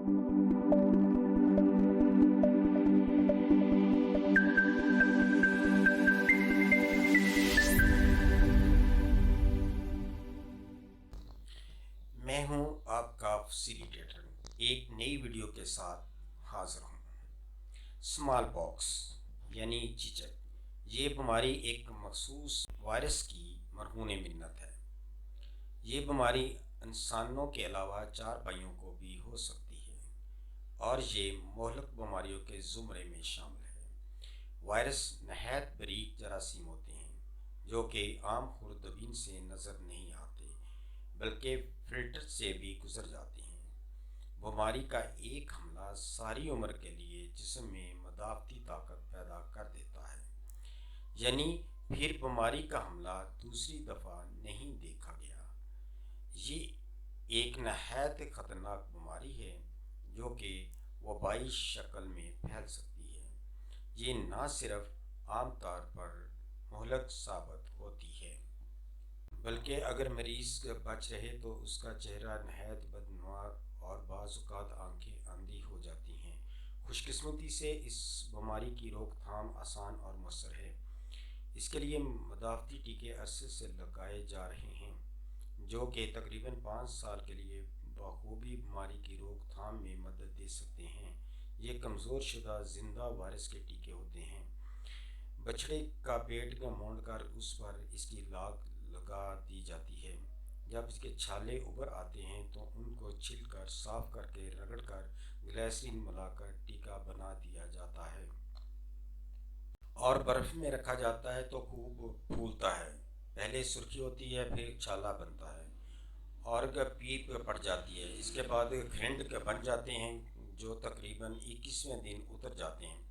میں ہوں آپ کا فیسیلیٹیٹر، ایک نئی ویڈیو کے ساتھ حاضر ہوں۔ اسمال پاکس یعنی چچک، یہ بیماری ایک مخصوص وائرس کی مرہون منت ہے۔ یہ بیماری انسانوں کے علاوہ چارپائیوں کو بھی ہو سکتی ہے اور یہ مہلک بیماریوں کے زمرے میں شامل ہے۔ وائرس نہایت باریک جراثیم ہوتے ہیں جو کہ عام خوردبین سے نظر نہیں آتے بلکہ فلٹر سے بھی گزر جاتے ہیں۔ بیماری کا ایک حملہ ساری عمر کے لیے جسم میں مدافعتی طاقت پیدا کر دیتا ہے، یعنی پھر بیماری کا حملہ دوسری دفعہ نہیں دیکھا گیا۔ یہ ایک نہایت خطرناک بیماری ہے جو کہ وبائی شکل میں پھیل سکتی ہے۔ یہ نہ صرف عام طور پر مہلک ثابت ہوتی ہے بلکہ اگر مریض بچ رہے تو اس کا چہرہ نہایت بدنما اور بعض اوقات آنکھیں اندھی ہو جاتی ہیں۔ خوش قسمتی سے اس بیماری کی روک تھام آسان اور مؤثر ہے۔ اس کے لیے مدافعتی ٹیکے عرصے سے لگائے جا رہے ہیں جو کہ تقریباً 5 سال کے لیے بخوبی بیماری کی روک تھام میں مدد دے سکتے ہیں۔ یہ کمزور شدہ زندہ وائرس کے ٹیکے ہوتے ہیں۔ بچھڑے کا پیٹ مونڈ کر اس پر اس کی لاگ لگا دی جاتی ہے۔ جب اس کے چھالے ابھر آتے ہیں تو ان کو چھل کر صاف کر کے رگڑ کر گلیسرین ملا کر ٹیکا بنا دیا جاتا ہے اور برف میں رکھا جاتا ہے تو خوب پھولتا ہے۔ پہلے سرخی ہوتی ہے، پھر چھالا بنتا ہے اور پیپ پڑ جاتی ہے۔ اس کے بعد کھرنڈ بن جاتے ہیں جو تقریباً 21ویں دن اتر جاتے ہیں۔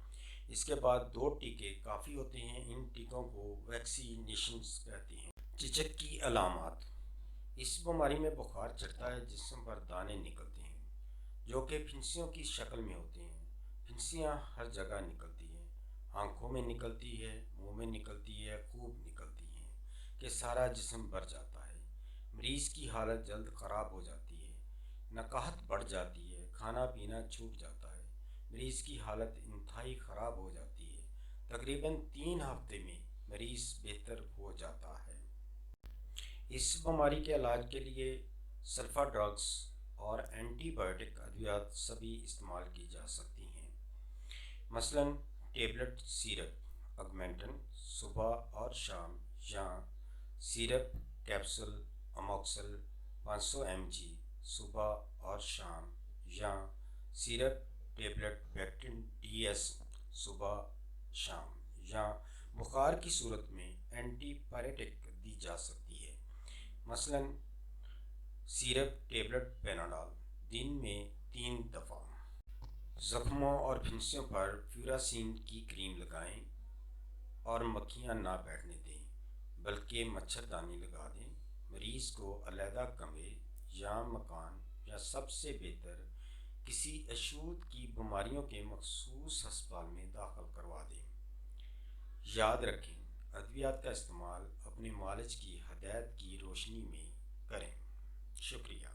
اس کے بعد 2 ٹیکے کافی ہوتے ہیں۔ ان ٹیکوں کو ویکسینیشنز کہتے ہیں۔ چچک کی علامات: اس بیماری میں بخار چڑھتا ہے، جسم پر دانے نکلتے ہیں جو کہ پھنسیوں کی شکل میں ہوتے ہیں۔ پھنسیاں ہر جگہ نکلتی ہیں، آنکھوں میں نکلتی ہے، منہ میں نکلتی ہے، خوب نکلتی ہیں کہ سارا جسم بھر جاتا ہے۔ مریض کی حالت جلد خراب ہو جاتی ہے، نقاہت بڑھ جاتی ہے، کھانا پینا چھوٹ جاتا ہے۔ مریض کی حالت انتہائی خراب ہو جاتی ہے۔ تقریباً 3 ہفتے میں مریض بہتر ہو جاتا ہے۔ اس بیماری کے علاج کے لیے سلفا ڈرگز اور اینٹی بائیوٹک ادویات سبھی استعمال کی جا سکتی ہیں، مثلاً ٹیبلٹ سیرپ آگمنٹن صبح اور شام، یا سیرپ کیپسول اموکسل 500 mg صبح اور شام، یا سیرپ ٹیبلٹ بیکٹن DS صبح شام، یا بخار کی صورت میں اینٹی پائریٹک دی جا سکتی ہے، مثلاً سیرپ ٹیبلٹ پیناڈول دن میں 3 دفعہ۔ زخموں اور پھنسیوں پر فیوراسین کی کریم لگائیں اور مکھیاں نہ بیٹھنے دیں بلکہ مچھردانی لگا دیں۔ مریض کو علیحدہ کمرے یا مکان یا سب سے بہتر کسی اشود کی بیماریوں کے مخصوص ہسپتال میں داخل کروا دیں۔ یاد رکھیں، ادویات کا استعمال اپنے معالج کی ہدایت کی روشنی میں کریں۔ شکریہ۔